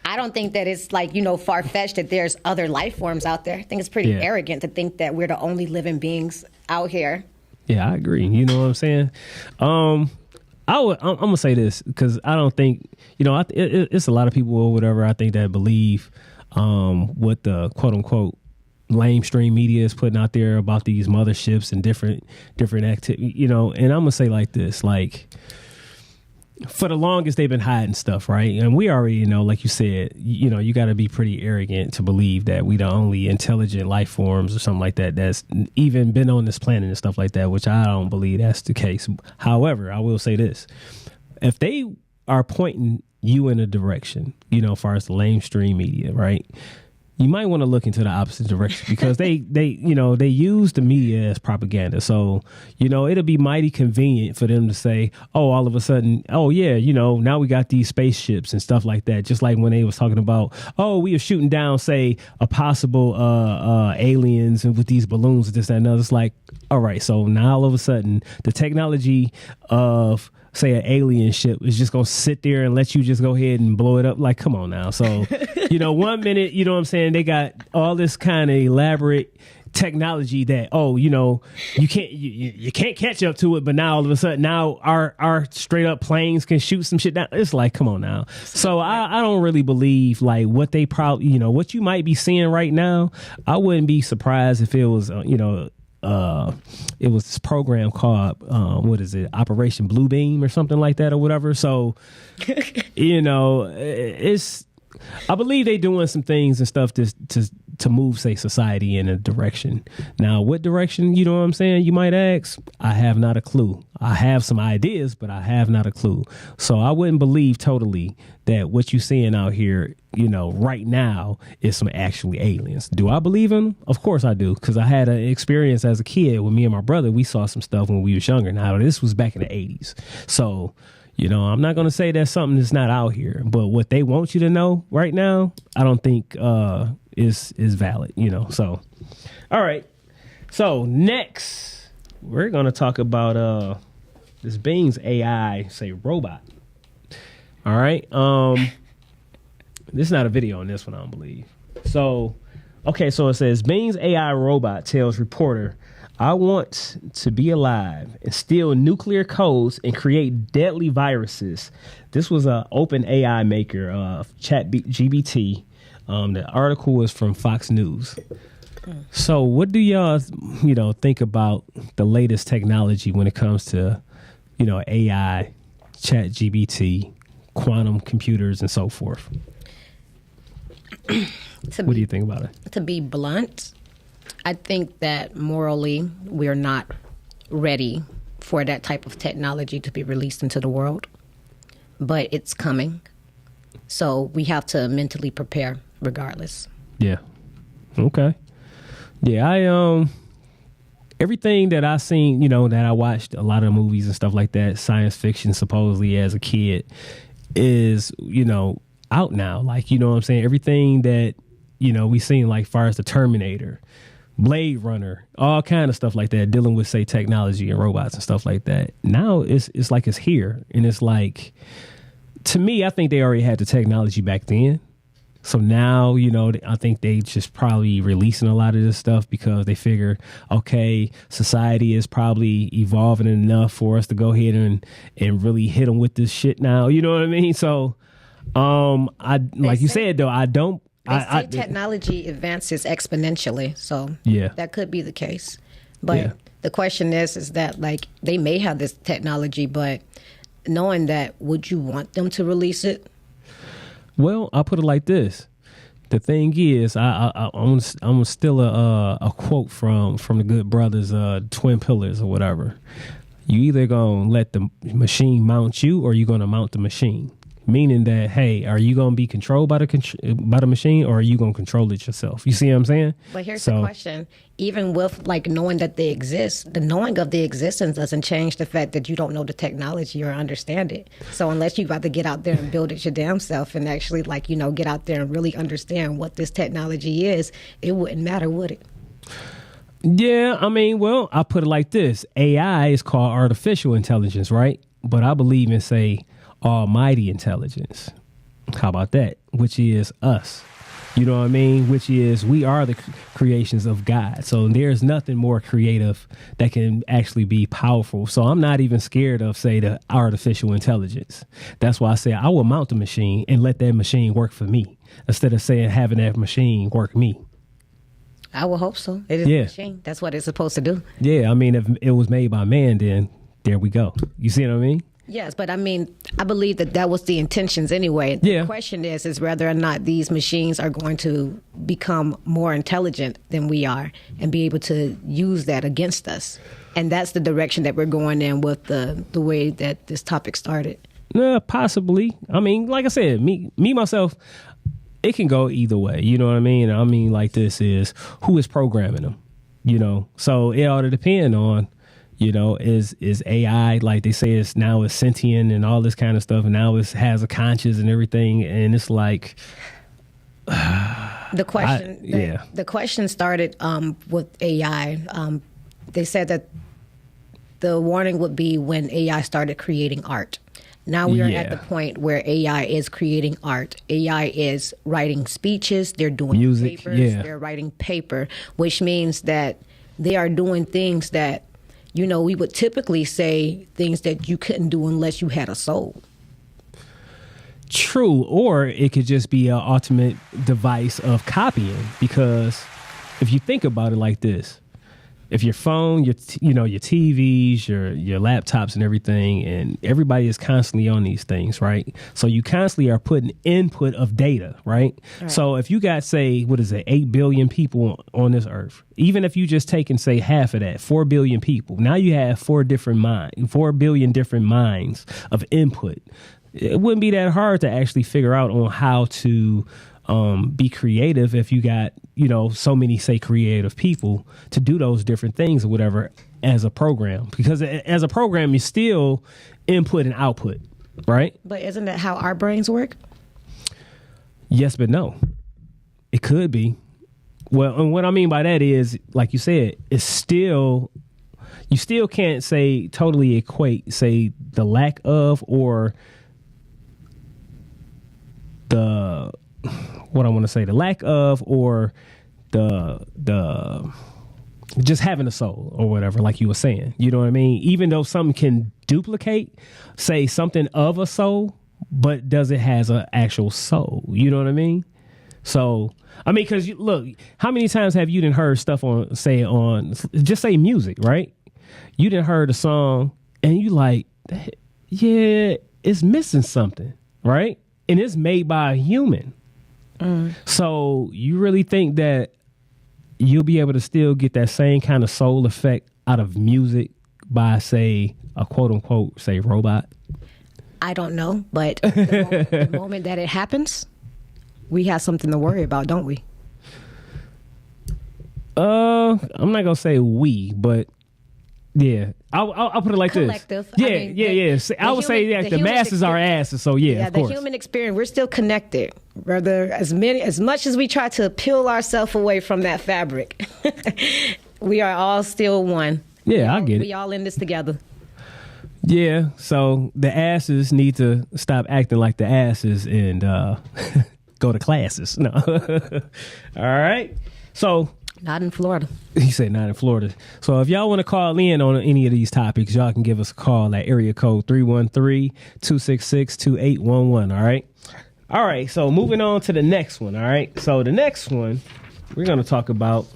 I don't think that it's like, far-fetched that there's other life forms out there. I think it's pretty arrogant to think that we're the only living beings out here. Yeah, I agree. You know what I'm saying? I'm going to say this because I don't think, it's a lot of people or whatever, I think, that believe what the quote-unquote lamestream media is putting out there about these motherships and different activities, and I'm going to say like this, like, for the longest they've been hiding stuff, right? And we already know, like you said, you got to be pretty arrogant to believe that we the only intelligent life forms or something like that that's even been on this planet and stuff like that, which I don't believe that's the case. However, I will say this. If they are pointing you in a direction, as far as the mainstream media, right? You might want to look into the opposite direction because they use the media as propaganda. So, it'll be mighty convenient for them to say, oh, all of a sudden, oh, yeah, now we got these spaceships and stuff like that. Just like when they was talking about, oh, we are shooting down, say, a possible aliens and with these balloons and this, that, and other. It's like, all right, so now all of a sudden the technology of, say, an alien ship is just going to sit there and let you just go ahead and blow it up. Like, come on now. So, 1 minute, you know what I'm saying? They got all this kind of elaborate technology that, you can't catch up to it. But now all of a sudden, now our straight up planes can shoot some shit down. It's like, come on now. So I don't really believe like what they probably, what you might be seeing right now. I wouldn't be surprised if it was, it was this program called Operation Blue Beam or something like that or whatever. So it's, I believe they doing some things and stuff to move, say, society in a direction. Now, what direction, you know what I'm saying, you might ask? I have not a clue. I have some ideas, but I have not a clue. So I wouldn't believe totally that what you're seeing out here, right now is some actually aliens. Do I believe in them? Of course I do, because I had an experience as a kid with me and my brother. We saw some stuff when we was younger. Now, this was back in the 80s. So, I'm not going to say that's something that's not out here, but what they want you to know right now, I don't think is valid, So, all right. So next, we're going to talk about this Bing's AI, say, robot. All right. This is not a video on this one, I don't believe. So, okay, so it says Bing's AI robot tells reporter, I want to be alive and steal nuclear codes and create deadly viruses. This was an open AI maker of ChatGPT. The article was from Fox News. So what do y'all, think about the latest technology when it comes to, AI, ChatGPT, quantum computers, and so forth? What do you think about it? To be blunt, I think that morally we're not ready for that type of technology to be released into the world, but it's coming. So we have to mentally prepare regardless. Yeah. Okay. Yeah, everything that I seen, that I watched, a lot of movies and stuff like that, science fiction supposedly as a kid is, out now. Like, what I'm saying? Everything that, we seen like far as the Terminator, Blade Runner, all kind of stuff like that, dealing with, say, technology and robots and stuff like that. Now it's like it's here. And it's like, to me, I think they already had the technology back then. So now, I think they just probably releasing a lot of this stuff because they figure, okay, society is probably evolving enough for us to go ahead and really hit them with this shit now. You know what I mean? So, you said, though, I don't. They say technology advances exponentially, so yeah, that could be the case. But the question is that, like, they may have this technology, but knowing that, would you want them to release it? Well, I'll put it like this. The thing is, I'm still a quote from the Good Brothers, Twin Pillars or whatever. You either gonna let the machine mount you or you gonna mount the machine. Meaning that, hey, are you going to be controlled by the machine or are you going to control it yourself? You see what I'm saying? But here's the question. Even with like knowing that they exist, the knowing of the existence doesn't change the fact that you don't know the technology or understand it. So unless you got to get out there and build it your damn self and actually get out there and really understand what this technology is, it wouldn't matter, would it? Yeah, I mean, well, I'll put it like this. AI is called artificial intelligence, right? But I believe in, say, almighty intelligence. How about that? Which is us. You know what I mean? Which is, we are the creations of God. So there's nothing more creative that can actually be powerful. So I'm not even scared of, say, the artificial intelligence. That's why I say I will mount the machine and let that machine work for me instead of saying having that machine work me. I will hope so. It is a machine. That's what it's supposed to do. Yeah, I mean, if it was made by man, then there we go. You see what I mean? Yes, but I mean, I believe that was the intentions anyway. The question is whether or not these machines are going to become more intelligent than we are and be able to use that against us. And that's the direction that we're going in with the way that this topic started. Possibly. I mean, like I said, me myself, it can go either way. You know what I mean? I mean, like this is who is programming them. You know, so it ought to depend on, you know, is AI, like they say, it's sentient and all this kind of stuff, and now it has a conscience and everything, and it's like the question started with AI. They said that the warning would be when AI started creating art. Now we are at the point where AI is creating art. AI is writing speeches. They're doing music, papers. They're writing paper, which means that they are doing things that, you know, we would typically say things that you couldn't do unless you had a soul. True, or it could just be an ultimate device of copying, because if you think about it like this, if your phone, your TVs, your laptops and everything, and everybody is constantly on these things, right? So you constantly are putting input of data, right? So if you got, say, 8 billion people on this earth, even if you just take and say half of that, 4 billion people, now you have 4 billion different minds of input. It wouldn't be that hard to actually figure out on how to be creative if you got, you know, so many, say, creative people to do those different things or whatever as a program. Because as a program, you still input and output, right? But isn't that how our brains work? Yes, but no. It could be. Well, and what I mean by that is, like you said, it's still, you still can't say totally equate, say, the lack of or the lack of or the just having a soul or whatever, like you were saying, you know what I mean? Even though something can duplicate, say, something of a soul, but does it has an actual soul? You know what I mean? So, I mean, because look, how many times have you done heard stuff on just say music, right? You done heard a song and you like, yeah, it's missing something, right? And it's made by a human. So you really think that you'll be able to still get that same kind of soul effect out of music by, say, a quote unquote, say, robot? I don't know, but the moment that it happens, we have something to worry about, don't we? I'm not gonna say we, but yeah, I'll put it like collective. this. Yeah. I would say the masses are asses. So yeah, of course. The human experience, we're still connected. Whether as much as we try to peel ourselves away from that fabric, we are all still one. Yeah, I get it. We all in this together. Yeah, so the asses need to stop acting like the asses and go to classes. No. All right. So. Not in Florida. He said not in Florida. So if y'all want to call in on any of these topics, y'all can give us a call at area code 313-266-2811. All right. All right. So moving on to the next one. All right. So the next one we're going to talk about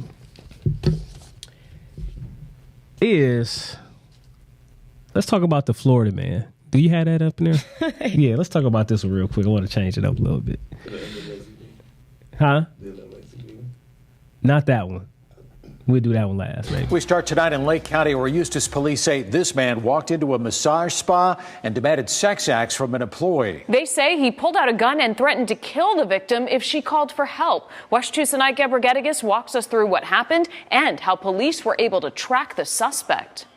is, let's talk about the Florida man. Do you have that up in there? Yeah. Let's talk about this one real quick. I want to change it up a little bit. Huh? Not that one. We'll do that one last, maybe. We start tonight in Lake County, where Eustis police say this man walked into a massage spa and demanded sex acts from an employee. They say he pulled out a gun and threatened to kill the victim if she called for help. West Tucson Gabrigadegas walks us through what happened and how police were able to track the suspect.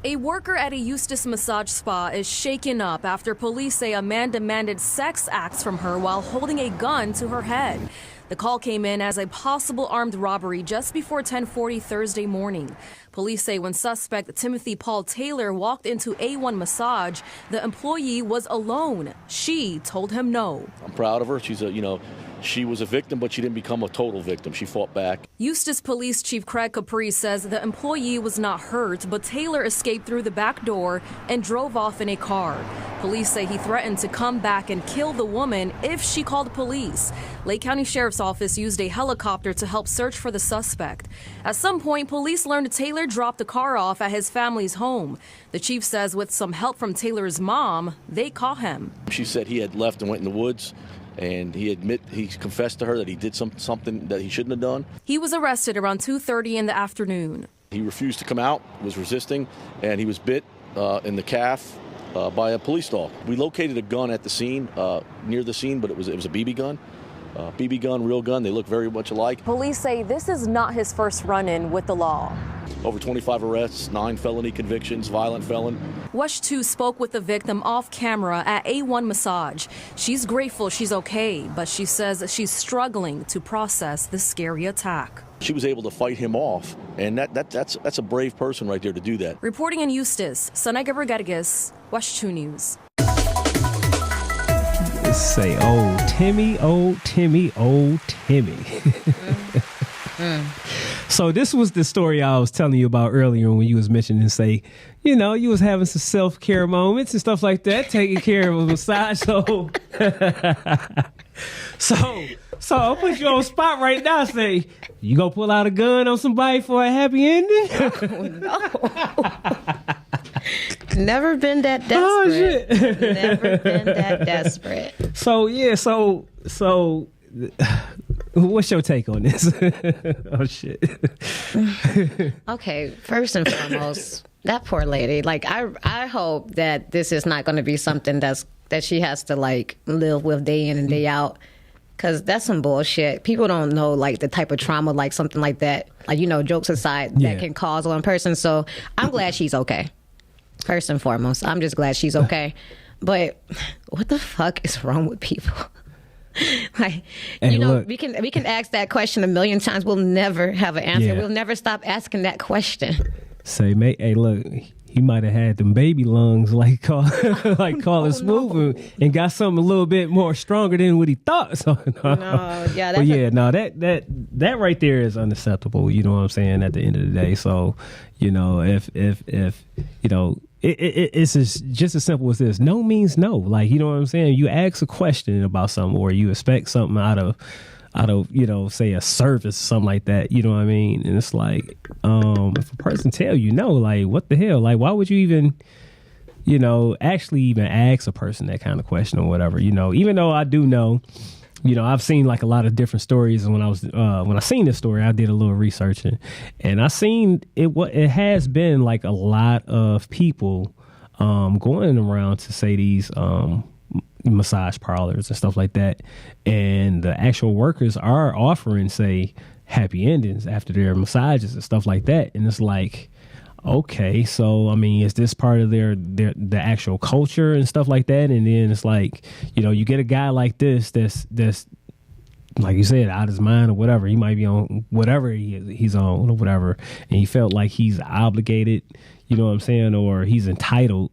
A worker at a Eustis massage spa is shaken up after police say a man demanded sex acts from her while holding a gun to her head. The call came in as a possible armed robbery just before 10:40 Thursday morning. Police say when suspect Timothy Paul Taylor walked into A1 Massage, the employee was alone. She told him no. I'm proud of her. She was a victim, but she didn't become a total victim. She fought back. Eustis Police Chief Craig Caprice says the employee was not hurt, but Taylor escaped through the back door and drove off in a car. Police say he threatened to come back and kill the woman if she called police. Lake County Sheriff's Office used a helicopter to help search for the suspect. At some point, police learned Taylor dropped the car off at his family's home. The chief says with some help from Taylor's mom, they caught him. She said he had left and went in the woods. And he confessed to her that he did something that he shouldn't have done. He was arrested around 2:30 in the afternoon. He refused to come out, was resisting, and he was bit in the calf by a police dog. We located a gun at the scene, near the scene, but it was a BB gun. BB gun, real gun, they look very much alike. Police say this is not his first run-in with the law. Over 25 arrests, 9 felony convictions, violent felon. Wesh 2 spoke with the victim off camera at A1 Massage. She's grateful she's okay, but she says she's struggling to process this scary attack. She was able to fight him off, and that's a brave person right there to do that. Reporting in Eustis, Sanega Rodriguez, Wesh 2 News. Say, oh, Timmy, oh, Timmy, oh, Timmy. So this was the story I was telling you about earlier when you was mentioning, say, you know, you was having some self-care moments and stuff like that, taking care of a massage. So I'll put you on the spot right now. Say, you gonna pull out a gun on somebody for a happy ending? No. Never been that desperate. Oh, shit. Never been that desperate. So yeah, so what's your take on this? Oh shit. Okay, first and foremost, that poor lady. Like, I hope that this is not going to be something that she has to like live with day in and day out. Because that's some bullshit. People don't know, like, the type of trauma, like, something like that, like, you know, jokes aside, that can cause one person. So I'm glad she's okay. First and foremost, I'm just glad she's okay. But what the fuck is wrong with people? Like, hey, you know, look, we can ask that question a million times. We'll never have an answer. We'll never stop asking that question. Say, mate, hey, look, he might have had them baby lungs, like Carlos Smooth, and got something a little bit more stronger than what he thought. So that right there is unacceptable. You know what I'm saying? At the end of the day, so you know, if you know. It's just as simple as this. No means no. Like, you know what I'm saying? You ask a question about something, or you expect something out of, you know, say a service, something like that. You know what I mean? And it's like, if a person tell you no, like, what the hell? Like, why would you even, you know, actually even ask a person that kind of question or whatever? You know, even though I do know, you know, I've seen like a lot of different stories. And when I seen this story, I did a little researching, and I seen it. It has been like a lot of people going around to say these massage parlors and stuff like that, and the actual workers are offering, say, happy endings after their massages and stuff like that. And it's like, okay, so I mean, is this part of the actual culture and stuff like that? And then it's like, you know, you get a guy like this that's like you said, out of his mind or whatever. He might be on whatever he's on or whatever, and he felt like he's obligated, you know what I'm saying, or he's entitled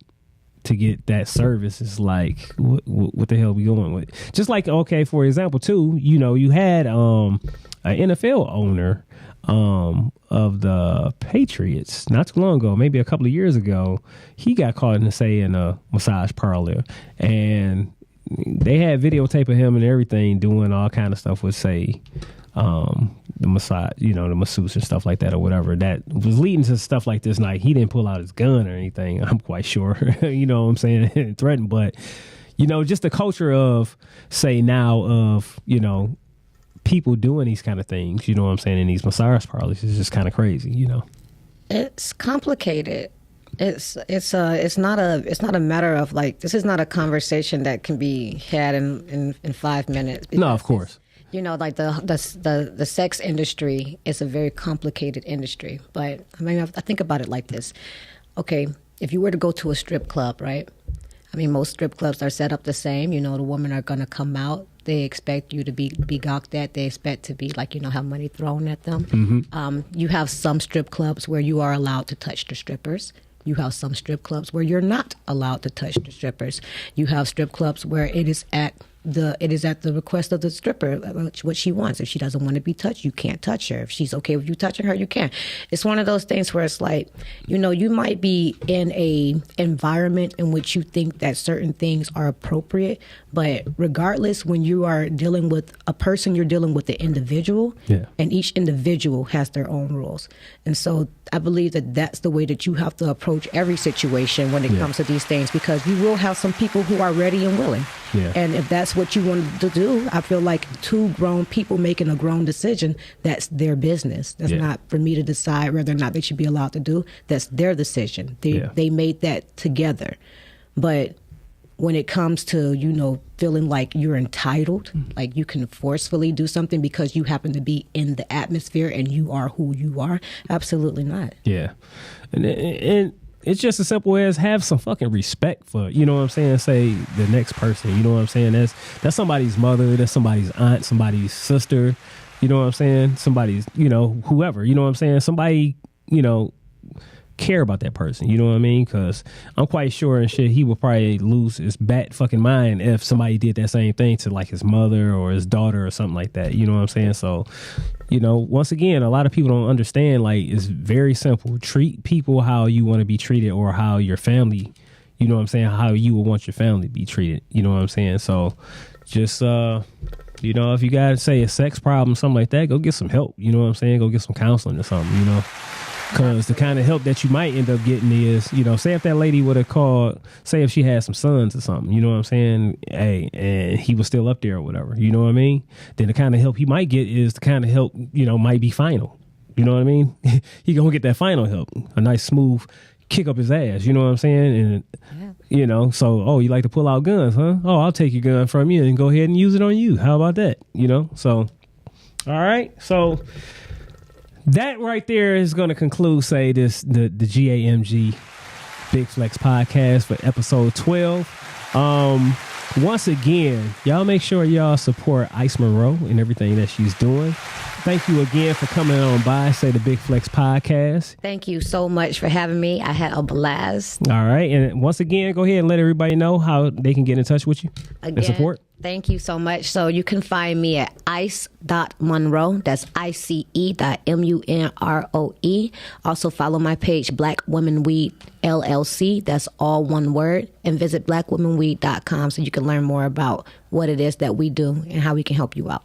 to get that service. Is like, what the hell are we going with? Just like, okay, for example, too, you know, you had an NFL owner of the Patriots not too long ago, maybe a couple of years ago. He got caught in a massage parlor, and they had videotape of him and everything doing all kind of stuff with, say, the massage, you know, the masseuse and stuff like that or whatever, that was leading to stuff like this. Like, he didn't pull out his gun or anything, I'm quite sure. You know what I'm saying? Threatened. But, you know, just the culture of, say, now of, you know, people doing these kind of things, you know what I'm saying, in these massage parlors is just kind of crazy, you know. It's complicated. It's not a matter of, like, this is not a conversation that can be had in 5 minutes. No, of course. You know, like the sex industry is a very complicated industry. But I mean, I think about it like this. Okay, if you were to go to a strip club, right? I mean, most strip clubs are set up the same. You know, the women are going to come out. They expect you to be gawked at. They expect to be, like, you know, have money thrown at them. Mm-hmm. You have some strip clubs where you are allowed to touch the strippers. You have some strip clubs where you're not allowed to touch the strippers. You have strip clubs where it is at the request of the stripper what she wants. If she doesn't want to be touched, you can't touch her. If she's okay with you touching her, you can. It's one of those things where it's like, you know, you might be in a environment in which you think that certain things are appropriate, but regardless, when you are dealing with a person, you're dealing with the individual, and each individual has their own rules. And so I believe that that's the way that you have to approach every situation when it comes to these things, because you will have some people who are ready and willing. Yeah. And if that's what you want to do, I feel like two grown people making a grown decision, that's their business. That's not for me to decide whether or not they should be allowed to do. That's their decision. They made that together. But when it comes to, you know, feeling like you're entitled, like you can forcefully do something because you happen to be in the atmosphere and you are who you are, absolutely not. Yeah. And it's just as simple as have some fucking respect for, you know what I'm saying, say the next person, you know what I'm saying? That's somebody's mother, that's somebody's aunt, somebody's sister, you know what I'm saying? Somebody's, you know, whoever, you know what I'm saying? Somebody, you know, care about that person, you know what I mean? Because I'm quite sure and shit he would probably lose his bat fucking mind if somebody did that same thing to like his mother or his daughter or something like that, you know what I'm saying? So, you know, once again, a lot of people don't understand, like, it's very simple. Treat people how you want to be treated, or how your family, you know what I'm saying, how you would want your family to be treated, you know what I'm saying? So just you know, if you got, say, a sex problem, something like that, go get some help, you know what I'm saying? Go get some counseling or something, you know? Because the kind of help that you might end up getting is, you know, say if that lady would have called, say if she had some sons or something, you know what I'm saying? Hey, and he was still up there or whatever, you know what I mean? Then the kind of help he might get is the kind of help, you know, might be final. You know what I mean? He gonna get that final help, a nice smooth kick up his ass, you know what I'm saying? And, you know, so, oh, you like to pull out guns, huh? Oh, I'll take your gun from you and go ahead and use it on you. How about that? You know, so, all right, so that right there is going to conclude, say, the GAMG Big Flex podcast for episode 12. Once again, y'all make sure y'all support Ice MUNROE and everything that she's doing. Thank you again for coming on by, say, the Big Flex podcast. Thank you so much for having me. I had a blast. All right. And once again, go ahead and let everybody know how they can get in touch with you and support. Thank you so much. So you can find me at ice.munroe. That's ICE.MUNROE. Also follow my page, Blackwomenweedllc. That's all one word. And visit blackwomenweed.com so you can learn more about what it is that we do and how we can help you out.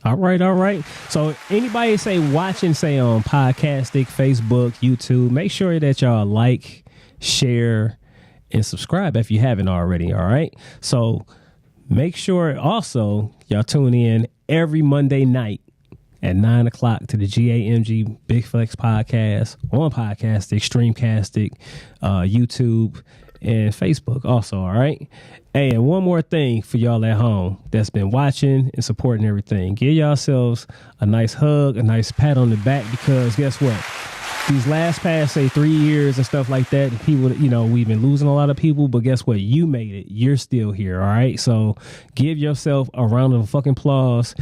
All right. So anybody, say, watching, say, on Podcastic, Facebook, YouTube, make sure that y'all like, share, and subscribe if you haven't already. All right. So make sure also y'all tune in every Monday night at 9 o'clock to the GAMG Big Flex podcast on Podcastic, Streamcastic, YouTube, and Facebook also. All right. Hey, and one more thing for y'all at home that's been watching and supporting everything. Give yourselves a nice hug, a nice pat on the back, because guess what? These last past, say, 3 years and stuff like that, people, you know, we've been losing a lot of people, but guess what? You made it. You're still here, all right? So give yourself a round of fucking applause.